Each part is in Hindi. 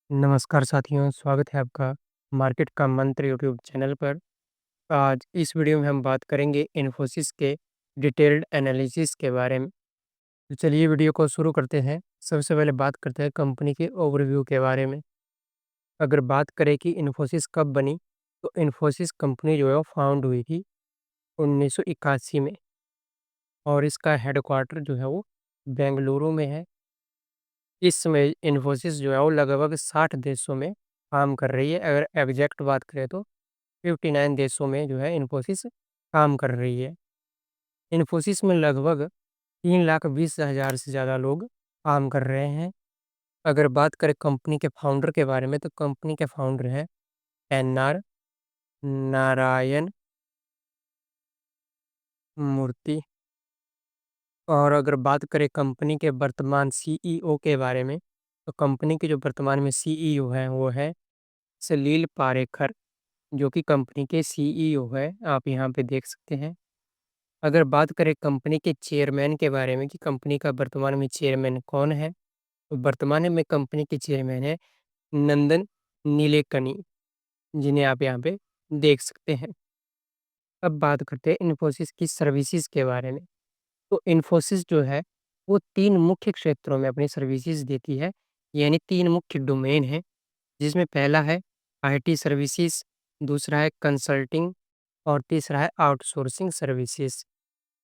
नमस्कार साथियों, स्वागत है आपका मार्केट का मंत्र यूट्यूब चैनल पर। आज इस वीडियो में हम बात करेंगे इन्फोसिस के डिटेल्ड एनालिसिस के बारे में। तो चलिए वीडियो को शुरू करते हैं। सबसे पहले बात करते हैं कंपनी के ओवरव्यू के बारे में। अगर बात करें कि इन्फोसिस कब बनी, तो इन्फोसिस कंपनी जो है वो फाउंड हुई थी 1981 में और इसका हेडक्वार्टर जो है वो बेंगलुरु में है। इस समय इन्फोसिस जो है वो लगभग 60 देशों में काम कर रही है। अगर एग्जैक्ट बात करें तो 59 देशों में जो है इन्फोसिस काम कर रही है। इन्फोसिस में लगभग 3,20,000 से ज़्यादा लोग काम कर रहे हैं। अगर बात करें कंपनी के फाउंडर के बारे में, तो कंपनी के फाउंडर हैं एन.आर. नारायण मूर्ति। और अगर बात करें कंपनी के वर्तमान सीईओ के बारे में, तो कंपनी के जो वर्तमान में सीईओ हैं वो है सलील पारेखर, जो कि कंपनी के सीईओ है। आप यहाँ पे देख सकते हैं। अगर बात करें कंपनी के चेयरमैन के बारे में कि कंपनी का वर्तमान में चेयरमैन कौन है, तो वर्तमान में कंपनी के चेयरमैन है नंदन नीलेकनी, जिन्हें आप यहाँ पे देख सकते हैं। अब बात करते हैं इन्फोसिस की सर्विसेज के बारे में। तो इन्फोसिस जो है वो 3 मुख्य क्षेत्रों में अपनी सर्विसेज देती है, यानी 3 मुख्य डोमेन हैं, जिसमें पहला है आईटी सर्विसेज, दूसरा है कंसल्टिंग और तीसरा है आउटसोर्सिंग सर्विसेज।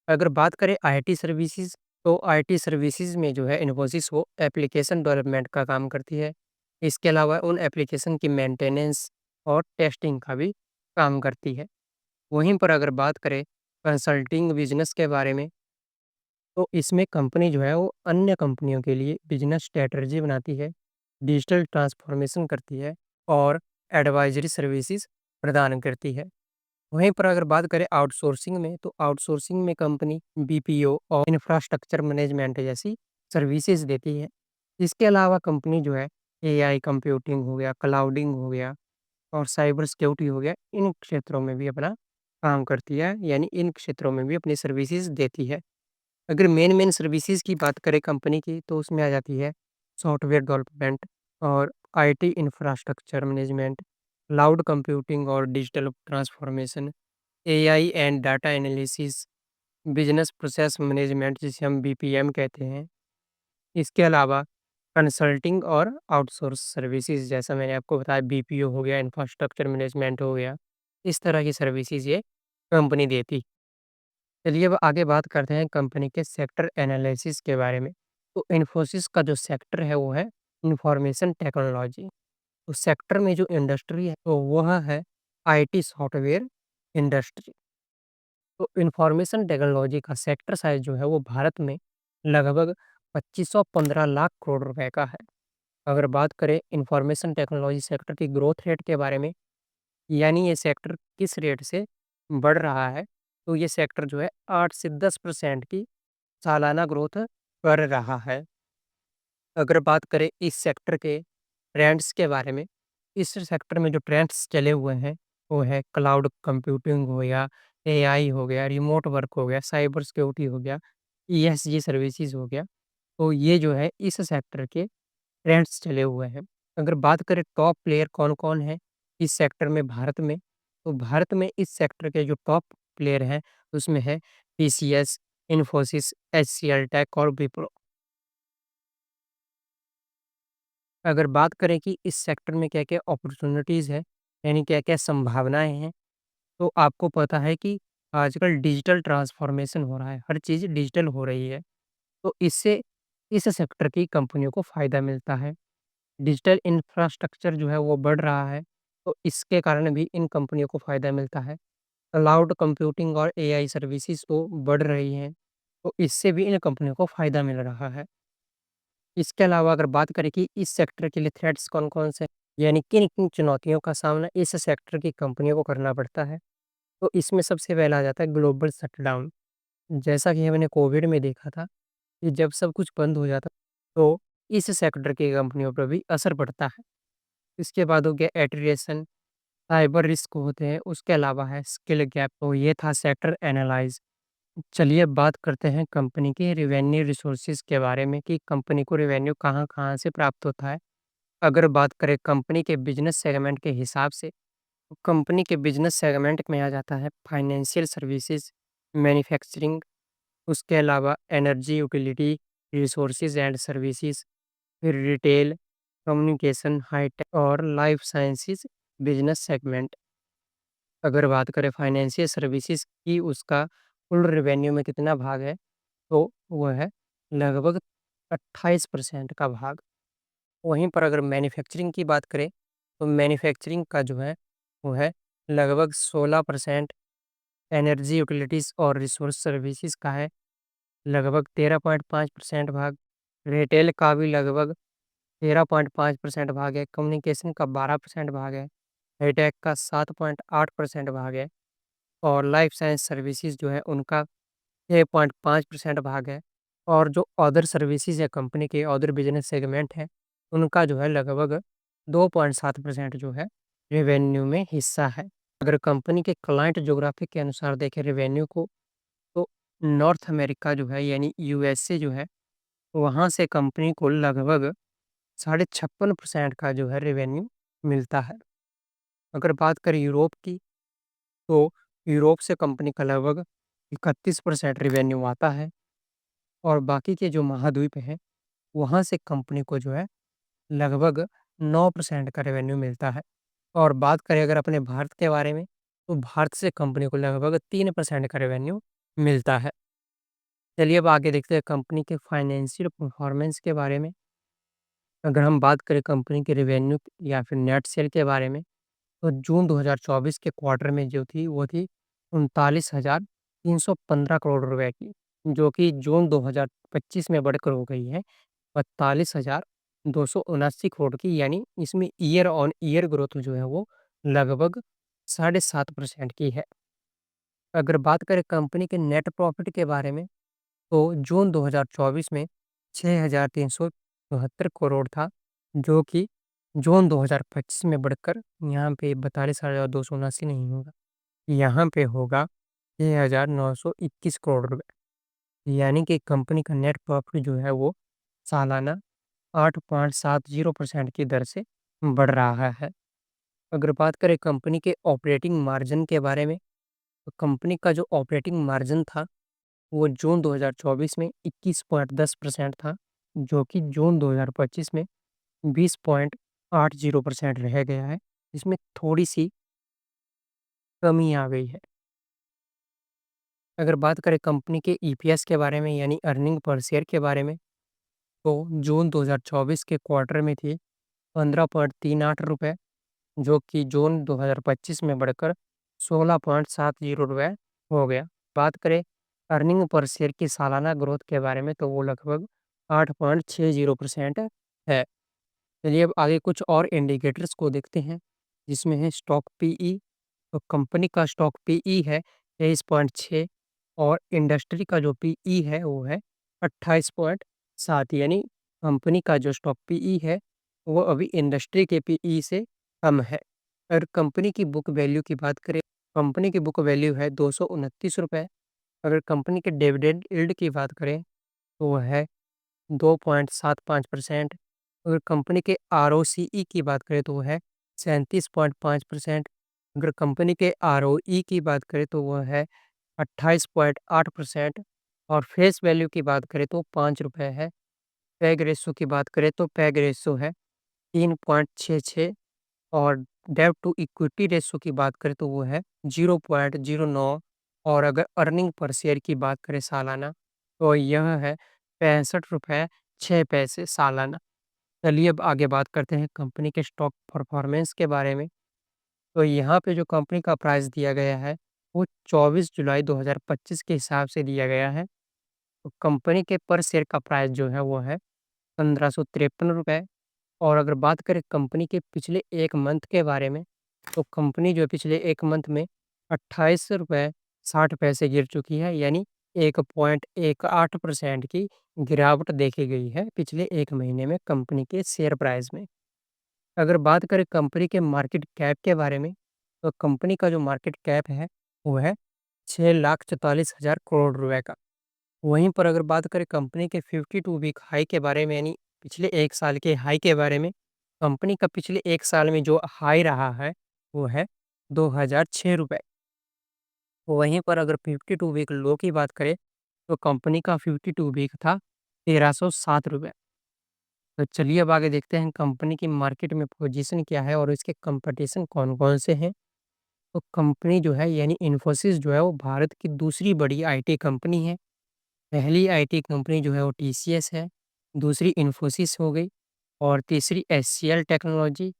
अगर बात करें आईटी सर्विसेज, तो आईटी सर्विसेज में जो है इन्फोसिस वो एप्लीकेशन डेवलपमेंट का काम करती है। इसके अलावा उन एप्लीकेशन की मेंटेनेंस और टेस्टिंग का भी काम करती है। वहीं पर अगर बात करें कंसल्टिंग बिजनेस के बारे में, तो इसमें कंपनी जो है वो अन्य कंपनियों के लिए बिजनेस स्ट्रेटजी बनाती है, डिजिटल ट्रांसफॉर्मेशन करती है और एडवाइजरी सर्विसेज प्रदान करती है। वहीं पर अगर बात करें आउटसोर्सिंग में, तो आउटसोर्सिंग में कंपनी बीपीओ और इंफ्रास्ट्रक्चर मैनेजमेंट जैसी सर्विसेज देती है। इसके अलावा कंपनी जो है एआई कंप्यूटिंग हो गया, क्लाउडिंग हो गया और साइबर सिक्योरिटी हो गया, इन क्षेत्रों में भी अपना काम करती है, यानी इन क्षेत्रों में भी अपनी सर्विसेज देती है। अगर मेन सर्विसेज की बात करें कंपनी की, तो उसमें आ जाती है सॉफ्टवेयर डेवलपमेंट और IT infrastructure management, cloud computing और digital transformation, AI and data analysis, business process management जिसे हम बीपीएम कहते हैं। इसके अलावा कंसल्टिंग और आउटसोर्स सर्विसेज, जैसा मैंने आपको बताया बीपीओ हो गया, इंफ्रास्ट्रक्चर मैनेजमेंट हो गया, इस तरह की सर्विसेज ये कंपनी देती। चलिए अब आगे बात करते हैं कंपनी के सेक्टर एनालिसिस के बारे में। तो इन्फोसिस का जो सेक्टर है वो है इंफॉर्मेशन टेक्नोलॉजी। तो सेक्टर में जो इंडस्ट्री है तो वह है आईटी सॉफ्टवेयर इंडस्ट्री। तो इंफॉर्मेशन टेक्नोलॉजी का सेक्टर साइज़ जो है वो भारत में लगभग 2515 लाख करोड़ रुपए का है। अगर बात करें इंफॉर्मेशन टेक्नोलॉजी सेक्टर की ग्रोथ रेट के बारे में, यानी ये सेक्टर किस रेट से बढ़ रहा है, तो ये सेक्टर जो है 8 से 10% की सालाना ग्रोथ कर रहा है। अगर बात करें इस सेक्टर के ट्रेंड्स के बारे में, इस सेक्टर में जो ट्रेंड्स चले हुए हैं, वो है क्लाउड कंप्यूटिंग हो गया, एआई हो गया, रिमोट वर्क हो गया, साइबर सिक्योरिटी हो गया, ईएसजी सर्विसेज हो गया। तो ये जो है इस सेक्टर के ट्रेंड्स चले हुए हैं। अगर बात करें टॉप प्लेयर कौन-कौन है इस सेक्टर में भारत में, तो भारत में इस सेक्टर के जो टॉप प्लेयर हैं, उसमें है टीसीएस, इन्फोसिस, एचसीएल टेक और विप्रो। अगर बात करें कि इस सेक्टर में क्या-क्या अपॉर्च्युनिटीज़ है, यानी क्या-क्या संभावनाएँ हैं, तो आपको पता है कि आजकल डिजिटल ट्रांसफॉर्मेशन हो रहा है, हर चीज़ डिजिटल हो रही है। तो इससे इस सेक्टर की कंपनियों को फ़ायदा मिलता है। डिजिटल इंफ्रास्ट्रक्चर जो है वो बढ़ रहा है, तो इसके कारण भी इन कंपनियों को फ़ायदा मिलता है। क्लाउड कंप्यूटिंग और एआई सर्विसेज़ तो बढ़ रही हैं, तो इससे भी इन कंपनियों को फ़ायदा मिल रहा है। इसके अलावा अगर बात करें कि इस सेक्टर के लिए थ्रेट्स कौन-कौन से, यानी किन-किन चुनौतियों का सामना इस सेक्टर की कंपनियों को करना पड़ता है, तो इसमें सबसे पहला आ जाता है ग्लोबल शटडाउन। जैसा कि हमने कोविड में देखा था कि जब सब कुछ बंद हो जाता, तो इस सेक्टर की कंपनियों पर भी असर पड़ता है। इसके बाद हो गया एट्रिशन, साइबर रिस्क होते हैं, उसके अलावा है स्किल गैप, तो ये था सेक्टर एनालाइज़। चलिए अब बात करते हैं कंपनी के रेवेन्यू रिसोर्सेज़ के बारे में कि कंपनी को रेवेन्यू कहाँ-कहाँ से प्राप्त होता है। अगर बात करें कंपनी के बिज़नेस सेगमेंट के हिसाब से, तो कंपनी के बिज़नेस सेगमेंट में आ जाता है फाइनेंशियल सर्विसेज़, मैन्युफैक्चरिंग, उसके अलावा energy, utility, resources and services, फिर रिटेल, कम्युनिकेशन, हाई-टेक और लाइफ साइंसेज़ बिज़नेस सेगमेंट। अगर बात करें फाइनेंशियल सर्विसेज़ की, उसका कुल रेवेन्यू में कितना भाग है, तो वो है लगभग 28% का भाग। वहीं पर अगर मैन्युफैक्चरिंग की बात करें, तो मैन्युफैक्चरिंग का जो है, वो है लगभग 16%, एनर्जी, यूटिलिटीज़ और रिसोर्स सर्विसेज़ का है लगभग 13.5% भाग, रिटेल का भी लगभग 13.5% भाग है, कम्युनिकेशन का 12% भाग है, हाईटेक का 7.8% भाग है और लाइफ साइंस सर्विसेज़ जो है उनका 6.5% भाग है और जो अदर सर्विसेज़ है कंपनी के अदर बिज़नेस सेगमेंट हैं, उनका जो है लगभग 2.7% जो है रेवेन्यू में हिस्सा है। अगर कंपनी के क्लाइंट ज्योग्राफी के अनुसार देखें रेवेन्यू को, तो नॉर्थ अमेरिका जो है यानी यूएसए जो है, वहाँ से कंपनी को लगभग साढ़े 56% का जो है रेवेन्यू मिलता है। अगर बात करें यूरोप की, तो यूरोप से कंपनी का लगभग 31% रेवेन्यू आता है और बाकी के जो महाद्वीप हैं, वहाँ से कंपनी को जो है लगभग 9% का रेवेन्यू मिलता है। और बात करें अगर अपने भारत के बारे में, तो भारत से कंपनी को लगभग 3% का रेवेन्यू मिलता है। चलिए अब आगे देखते हैं कंपनी के फाइनेंशियल परफॉर्मेंस के बारे में। अगर हम बात करें कंपनी के रेवेन्यू या फिर नेट सेल के बारे में, तो जून 2024 के क्वार्टर में जो थी वो थी 39,315 करोड़ रुपए की, जो कि जून 2025 में बढ़कर हो गई है 42,279 करोड़ की, यानी इसमें ईयर ऑन ईयर ग्रोथ जो है वो लगभग 7.5% की है। अगर बात करें कंपनी के नेट प्रॉफिट के बारे में, तो जून 2024 में 6,372 करोड़ था, जो कि जून 2025 में बढ़कर यहाँ पे 42,279 नहीं होगा, यहाँ पे होगा 6,921 करोड़ रुपए। यानी कि कंपनी का नेट प्रॉफिट जो है वो सालाना 8.70% की दर से बढ़ रहा है। अगर बात करें कंपनी के ऑपरेटिंग मार्जिन के बारे में, तो कंपनी का जो ऑपरेटिंग मार्जिन था, वो जून 2024 में 21.10% था, जो कि जून 2025 में 20.80% रह गया है। इसमें थोड़ी-सी कमी आ गई है। अगर बात करें कंपनी के ईपीएस के बारे में यानी अर्निंग पर शेयर के बारे में, तो जून 2024 के क्वार्टर में थी ₹15.38, जो कि जून 2025 में बढ़कर ₹16.70 हो गया। बात करें अर्निंग पर शेयर की सालाना ग्रोथ के बारे में, तो वो लगभग 8.60% है। चलिए अब आगे कुछ और इंडिकेटर्स को देखते हैं, जिसमें है स्टॉक पीई। तो कंपनी का स्टॉक पीई है 23.6 और इंडस्ट्री का जो पीई है वो है 28.7, यानी कंपनी का जो स्टॉक पीई है वो अभी इंडस्ट्री के पीई से कम है। अगर कंपनी की बुक वैल्यू की बात करें, कंपनी की बुक वैल्यू है ₹229। अगर कंपनी के डिविडेंड यील्ड की बात करें, तो वो है 2.75%। अगर कंपनी के आरओसीई की बात करें तो वो है 37.5%। अगर कंपनी के आरओई की बात करें तो वो है 28.8% और फेस वैल्यू की बात करें तो ₹5 है। पैग रेशो की बात करें तो पैग रेशो है 3.66 और डेब्ट टू इक्विटी रेशो की बात करें तो वो है 0.09 और अगर अर्निंग पर शेयर की बात करें सालाना, तो यह है ₹65.06 सालाना। चलिए अब आगे बात करते हैं कंपनी के स्टॉक परफॉर्मेंस के बारे में। तो यहाँ पे जो कंपनी का प्राइस दिया गया है, वो 24 जुलाई 2025 के हिसाब से दिया गया है। तो कंपनी के पर शेयर का प्राइस जो है वो है ₹1553। और अगर बात करें कंपनी के पिछले 1 मंथ के बारे में, तो कंपनी जो है पिछले 1 मंथ में ₹28.60 गिर चुकी है, यानी 1.18% की गिरावट देखी गई है पिछले 1 महीने में कंपनी के शेयर प्राइस में। अगर बात करें कंपनी के मार्केट कैप के बारे में, तो कंपनी का जो मार्केट कैप है, वो है 6,44,000 करोड़ रुपए का। वहीं पर अगर बात करें कंपनी के 52 वीक हाई के बारे में, यानी पिछले 1 साल के हाई के बारे में, कंपनी का पिछले 1 साल में जो हाई रहा है, वो है ₹2006। वहीं पर अगर 52 वीक लो की बात करें, तो कंपनी का 52 वीक था ₹1307। तो चलिए अब आगे देखते हैं कंपनी की मार्केट में पोजीशन क्या है और इसके कंपटीशन कौन-कौन से हैं। तो कंपनी जो है यानी इन्फोसिस जो है वो भारत की दूसरी बड़ी आईटी कंपनी है। पहली आईटी कंपनी जो है वो टीसीएस है, दूसरी इन्फोसिस हो गई और तीसरी एचसीएल टेक्नोलॉजी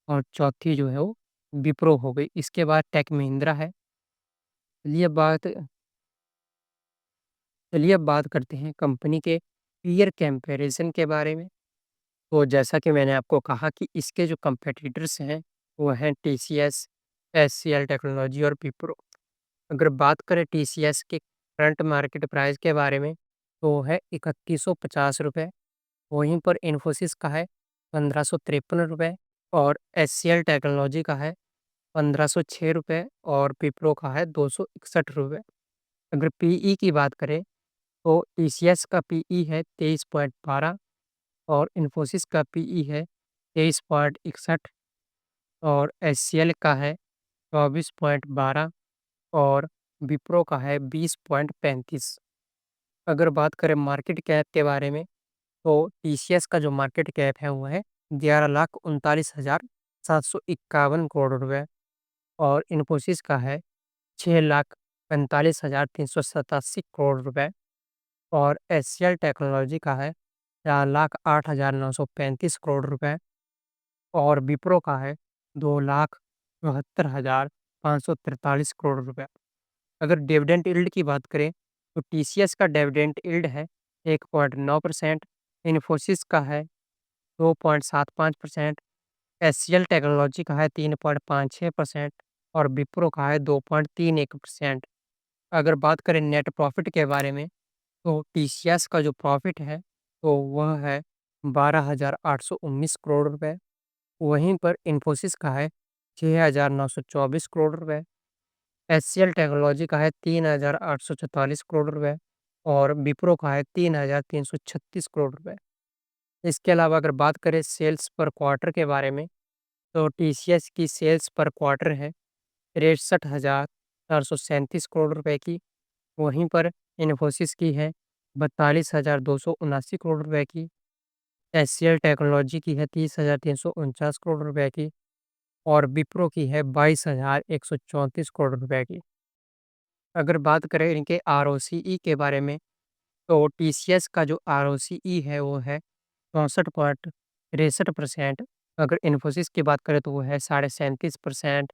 और चौथी जो है वो विप्रो हो गई। इसके बाद टेक महिंद्रा है। चलिए अब बात चलिए अब बात करते हैं कंपनी के पीयर कंपैरिज़न के बारे में। तो जैसा कि मैंने आपको कहा कि इसके जो कॉम्पिटिटर्स हैं, वो हैं टीसीएस, एचसीएल टेक्नोलॉजी और विप्रो। अगर बात करें टीसीएस के करंट मार्केट प्राइस के बारे में, तो वो है ₹3150। वहीं पर इन्फोसिस का है ₹1553 और एचसीएल टेक्नोलॉजी का है ₹1506 और विप्रो का है ₹261। अगर पीई की बात करें, तो टीसीएस का पीई है 23.12 और इन्फोसिस का पीई है 23.61 और एचसीएल का है 24.12 और विप्रो का है 20.35। अगर बात करें मार्केट कैप के बारे में, तो टीसीएस का जो मार्केट कैप है वो है 11,39,751 करोड़ रुपए और इन्फोसिस का है 6,45,387 करोड़ रुपए और एचसीएल टेक्नोलॉजी का है 4,08,935 करोड़ रुपए और विप्रो का है 2,74,543 करोड़ रुपए। अगर डिविडेंड यील्ड की बात करें, तो टीसीएस का डिविडेंड यील्ड है 1.9%, इन्फोसिस का है 2.75%, एचसीएल टेक्नोलॉजी का है 3.56% और विप्रो का है 2.31%। अगर बात करें नेट प्रॉफ़िट के बारे में, तो टीसीएस का जो प्रॉफ़िट है, तो वह है 12,819 करोड़ रुपए। वहीं पर इन्फोसिस का है 6,924 करोड़ रुपए, एचसीएल टेक्नोलॉजी का है 3,844 करोड़ रुपए और विप्रो का है 3,336 करोड़ रुपए। इसके अलावा अगर बात करें सेल्स पर क्वार्टर के बारे में, तो टीसीएस की सेल्स पर क्वार्टर है 63,437 करोड़ रुपए की। वहीं पर इन्फोसिस की है 42,279 करोड़ रुपए की। एचसीएल टेक्नोलॉजी की है 30,349 करोड़ रुपए की और विप्रो की है 22,134 करोड़ रुपए की। अगर बात करें इनके आरओसीई के बारे में, तो टीसीएस का जो आरओसीई है वो है 64.63%। अगर इन्फोसिस की बात करें तो वो है 37.37%,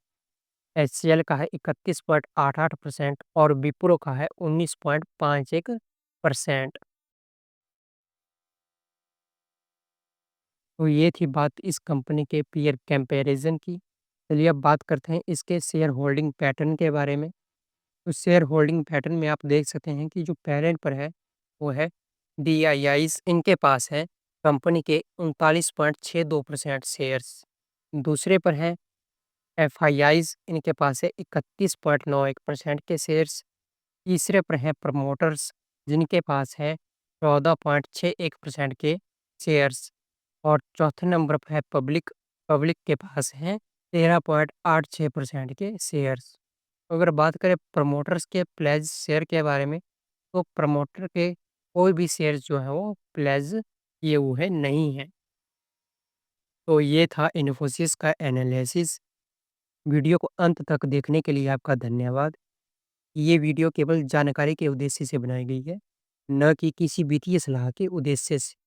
एचसीएल का है 31.88% और विप्रो का है 19.51%। तो ये थी बात इस कंपनी के पीयर कंपैरिजन की। चलिए अब बात करते हैं इसके शेयर होल्डिंग पैटर्न के बारे में। तो शेयर होल्डिंग पैटर्न में आप देख सकते हैं कि जो पहले पर है, वो है डीआईआईज़, इनके पास है कंपनी के 39.62% शेयर्स। दूसरे पर है एफआईआईज़, इनके पास है 31.91% के शेयर्स। तीसरे पर हैं प्रमोटर्स, जिनके पास है 14.61% के शेयर्स और चौथे नंबर पर है पब्लिक, पब्लिक के पास हैं 13.86% के शेयर्स। अगर बात करें प्रमोटर्स के प्लेज शेयर के बारे में, तो प्रमोटर के कोई भी शेयर्स जो हैं वो प्लेज किए हुए नहीं हैं। तो ये था इन्फोसिस का एनालिसिस। वीडियो को अंत तक देखने के लिए आपका धन्यवाद। ये वीडियो केवल जानकारी के उद्देश्य से बनाई गई है, न कि किसी वित्तीय सलाह के उद्देश्य से।